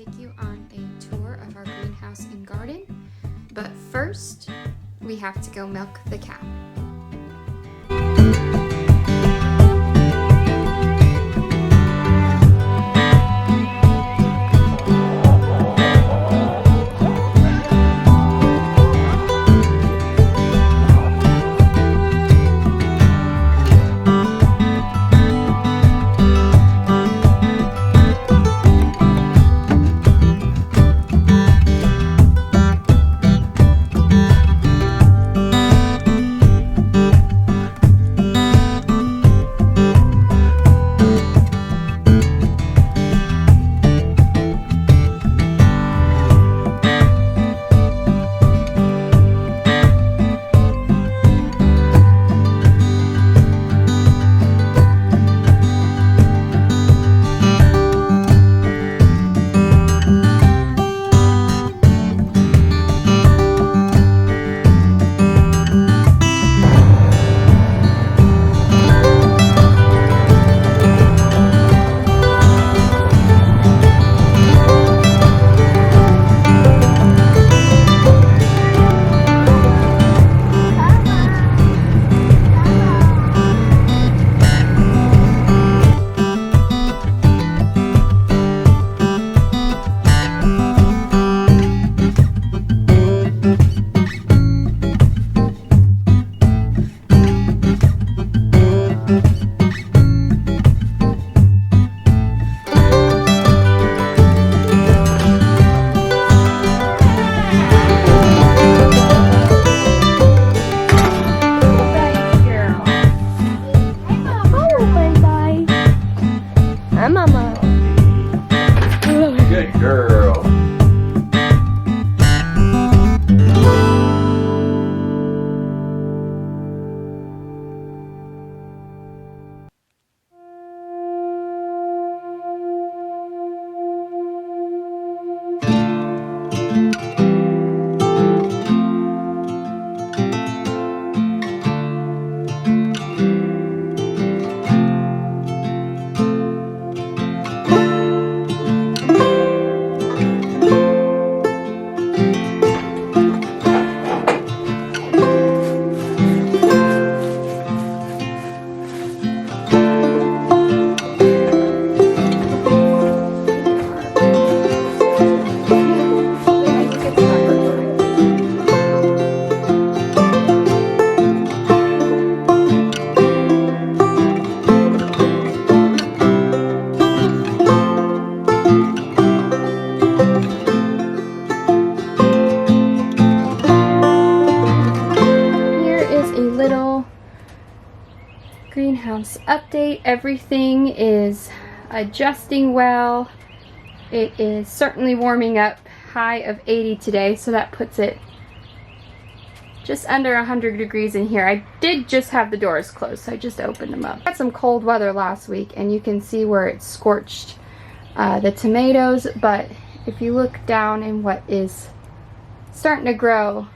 take you on a tour of our greenhouse and garden, but first we have to go milk the cow. Good girl. Greenhouse update. Everything is adjusting well. It is certainly warming up. High of 80 today, so that puts it just under 100 degrees in here. I did just have the doors closed, so I just opened them up. Had some cold weather last week, and you can see where it scorched the tomatoes, but if you look down in what is starting to grow,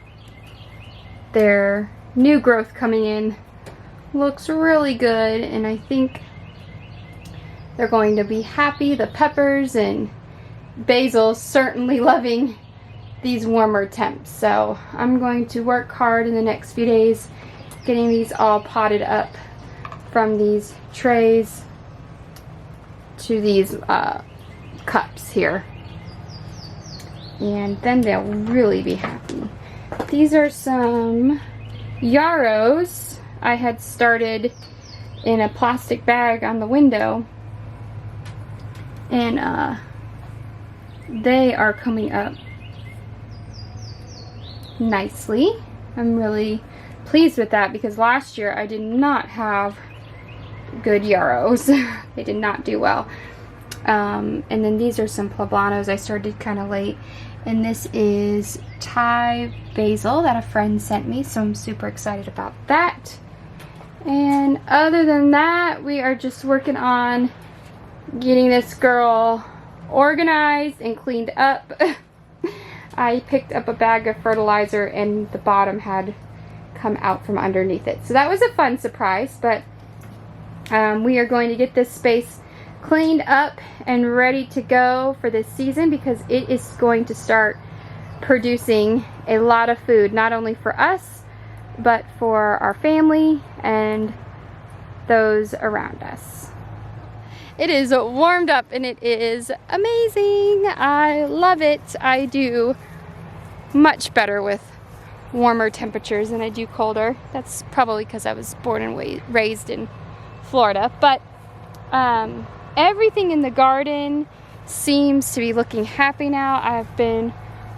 their new growth coming in looks really good, and I think they're going to be happy. The peppers and basil certainly loving these warmer temps, so I'm going to work hard in the next few days getting these all potted up from these trays to these cups here, and then they'll really be happy. These are some yarrows I had started in a plastic bag on the window, and they are coming up nicely. I'm really pleased with that because last year I did not have good yarrows. They did not do well. And then these are some poblanos I started kind of late, and this is Thai basil that a friend sent me, so I'm super excited about that. And other than that, we are just working on getting this girl organized and cleaned up. I picked up a bag of fertilizer and the bottom had come out from underneath it. So that was a fun surprise, but we are going to get this space cleaned up and ready to go for this season, because it is going to start producing a lot of food, not only for us, but for our family and those around us. It is warmed up and it is amazing. I love it. I do much better with warmer temperatures than I do colder. That's probably because I was born and raised in Florida. But everything in the garden seems to be looking happy now. I've been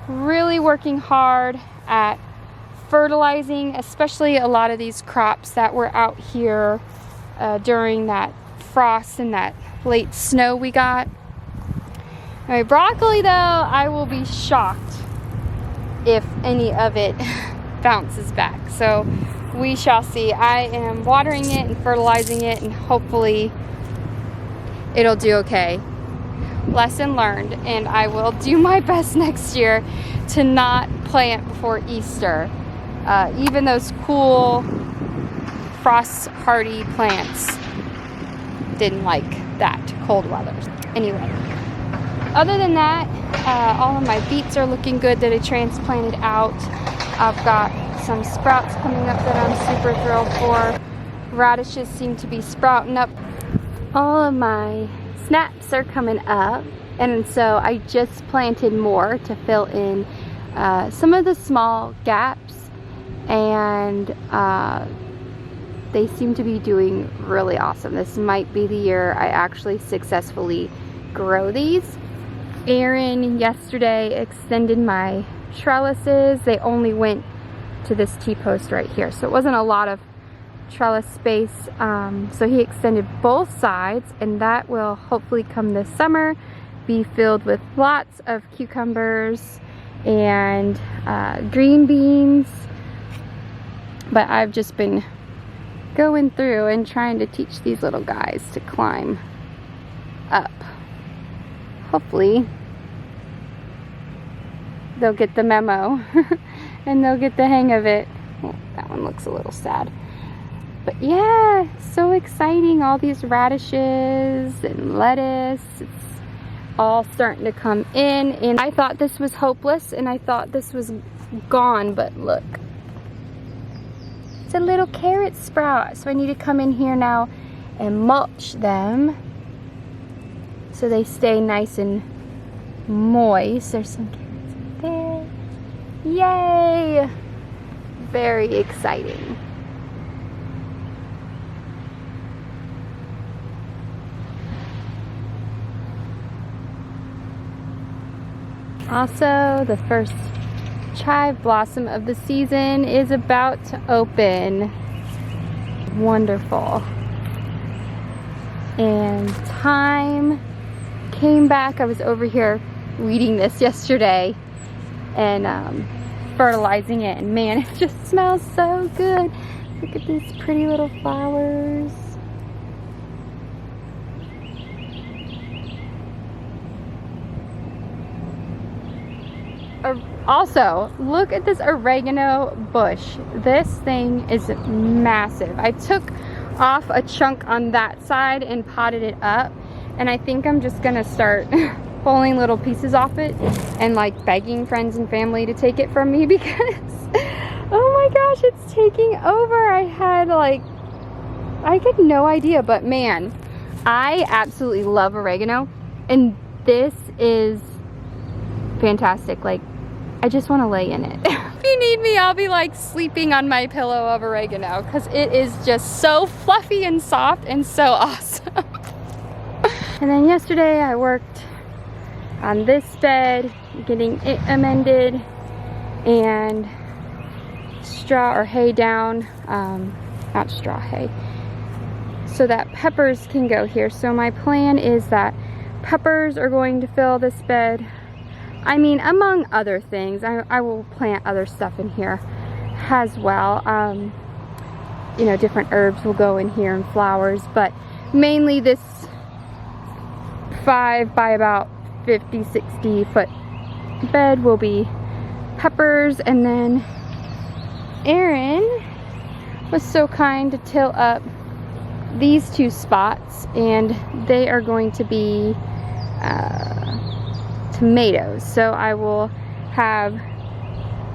really working hard at fertilizing, especially a lot of these crops that were out here during that frost and that late snow we got. My broccoli, though, I will be shocked if any of it bounces back. So we shall see. I am watering it and fertilizing it, and hopefully it'll do okay. Lesson learned, and I will do my best next year to not plant before Easter. Even those cool frost hardy plants didn't like that cold weather. Anyway, other than that, all of my beets are looking good that I transplanted out. I've got some sprouts coming up that I'm super thrilled for. Radishes seem to be sprouting up. All of my snaps are coming up, and so I just planted more to fill in some of the small gaps, and they seem to be doing really awesome. This might be the year I actually successfully grow these. Aaron yesterday extended my trellises. They only went to this T-post right here, so it wasn't a lot of trellis space. So he extended both sides, and that will hopefully come this summer be filled with lots of cucumbers and green beans. But I've just been going through and trying to teach these little guys to climb up. Hopefully they'll get the memo and they'll get the hang of it. Oh, that one looks a little sad. But yeah, so exciting. All these radishes and lettuce, it's all starting to come in. And I thought this was hopeless and I thought this was gone, but look. It's a little carrot sprout. So I need to come in here now and mulch them so they stay nice and moist. There's some carrots right there. Yay! Very exciting. Also, the first chive blossom of the season is about to open. Wonderful. And thyme came back. I was over here weeding this yesterday and fertilizing it, and man, it just smells so good. Look at these pretty little flowers. Also, look at this oregano bush. This thing is massive. I took off a chunk on that side and potted it up, and I think I'm just gonna start pulling little pieces off it and like begging friends and family to take it from me, because oh my gosh, it's taking over. I had no idea, but man, I absolutely love oregano, and this is fantastic. Like, I just want to lay in it. If you need me, I'll be like sleeping on my pillow of oregano, because it is just so fluffy and soft and so awesome. And then yesterday I worked on this bed, getting it amended and straw or hay down, not straw, hay, so that peppers can go here. So my plan is that peppers are going to fill this bed. I mean, among other things, I will plant other stuff in here as well. You know, different herbs will go in here and flowers, but mainly this 5 by about 50, 60 foot bed will be peppers. And then Aaron was so kind to till up these two spots, and they are going to be tomatoes. So I will have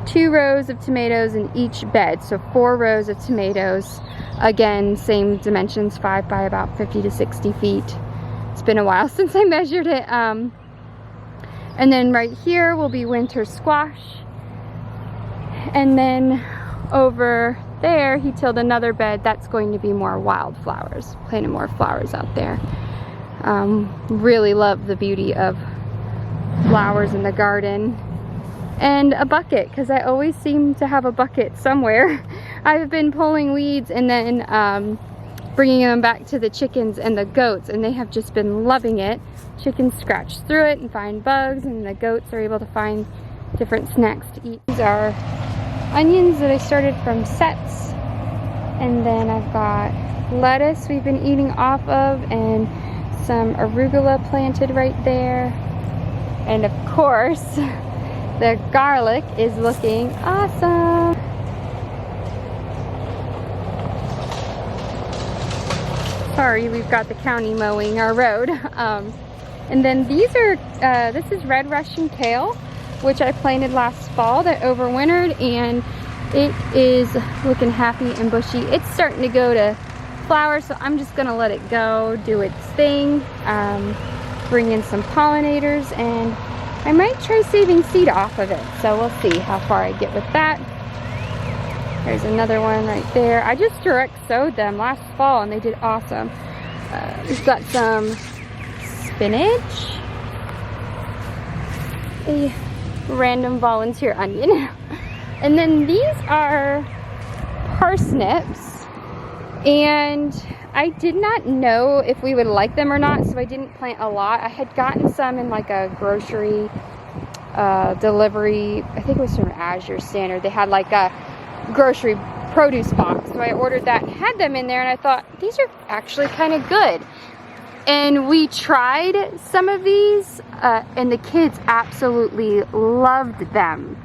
2 rows of tomatoes in each bed, so 4 rows of tomatoes. Again, same dimensions, 5 by about 50 to 60 feet. It's been a while since I measured it. And then right here will be winter squash. And then over there, he tilled another bed. That's going to be more wildflowers, planting more flowers out there. Really love the beauty of flowers in the garden. And a bucket, because I always seem to have a bucket somewhere. I've been pulling weeds and then bringing them back to the chickens and the goats, and they have just been loving it. Chickens scratch through it and find bugs, and the goats are able to find different snacks to eat. These are onions that I started from sets, and then I've got lettuce we've been eating off of, and some arugula planted right there. And of course, the garlic is looking awesome. Sorry, we've got the county mowing our road. And then these are, this is red Russian kale, which I planted last fall that overwintered, and it is looking happy and bushy. It's starting to go to flower, so I'm just gonna let it go, do its thing, bring in some pollinators, and I might try saving seed off of it. So we'll see how far I get with that. There's another one right there. I just direct sowed them last fall and they did awesome. We've got some spinach, a random volunteer onion, and then these are parsnips, and I did not know if we would like them or not, so I didn't plant a lot. I had gotten some in like a grocery delivery, I think it was from Azure Standard. They had like a grocery produce box, so I ordered that and had them in there, and I thought these are actually kind of good. And we tried some of these and the kids absolutely loved them.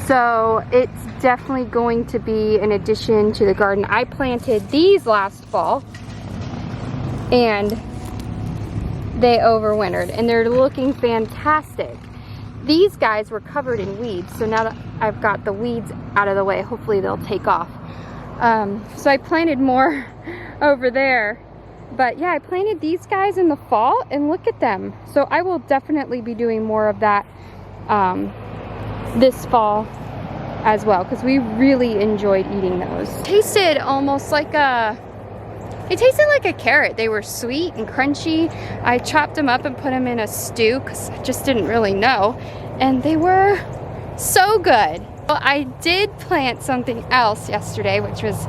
So it's definitely going to be an addition to the garden. I planted these last fall and they overwintered and they're looking fantastic. These guys were covered in weeds, so now that I've got the weeds out of the way, hopefully they'll take off. So I planted more over there. But yeah, I planted these guys in the fall and look at them. So I will definitely be doing more of that this fall as well, because we really enjoyed eating those. Tasted almost like it tasted like a carrot. They were sweet and crunchy. I chopped them up and put them in a stew because I just didn't really know. And they were so good. Well, I did plant something else yesterday, which was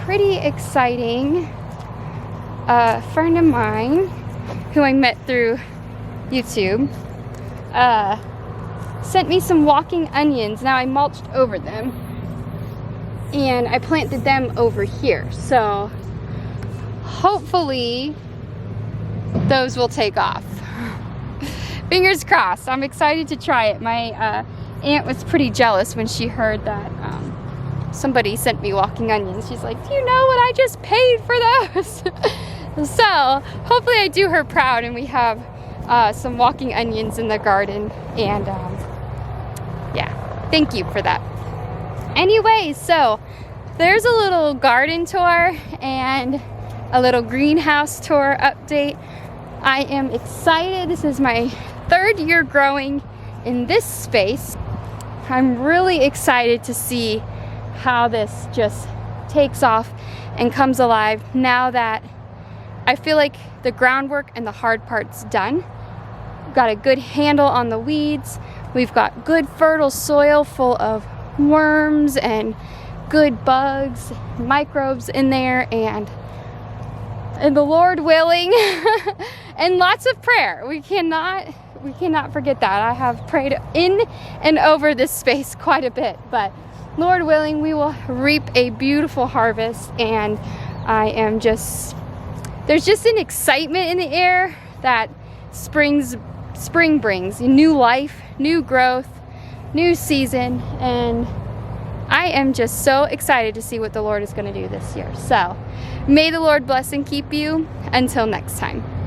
pretty exciting. A friend of mine who I met through YouTube sent me some walking onions. Now I mulched over them and I planted them over here, so hopefully those will take off. Fingers crossed. I'm excited to try it. My aunt was pretty jealous when she heard that somebody sent me walking onions. She's like, do you know what I just paid for those? So hopefully I do her proud and we have some walking onions in the garden, and yeah, thank you for that. Anyway, so there's a little garden tour and a little greenhouse tour update. I am excited. This is my 3rd year growing in this space. I'm really excited to see how this just takes off and comes alive now that I feel like the groundwork and the hard part's done. We've got a good handle on the weeds. We've got good fertile soil full of worms and good bugs, microbes in there, and the Lord willing, and lots of prayer. We cannot forget that. I have prayed in and over this space quite a bit, but Lord willing, we will reap a beautiful harvest, and I am just, there's just an excitement in the air that spring brings new life, new growth, new season, and I am just so excited to see what the Lord is going to do this year. So may the Lord bless and keep you. Until next time.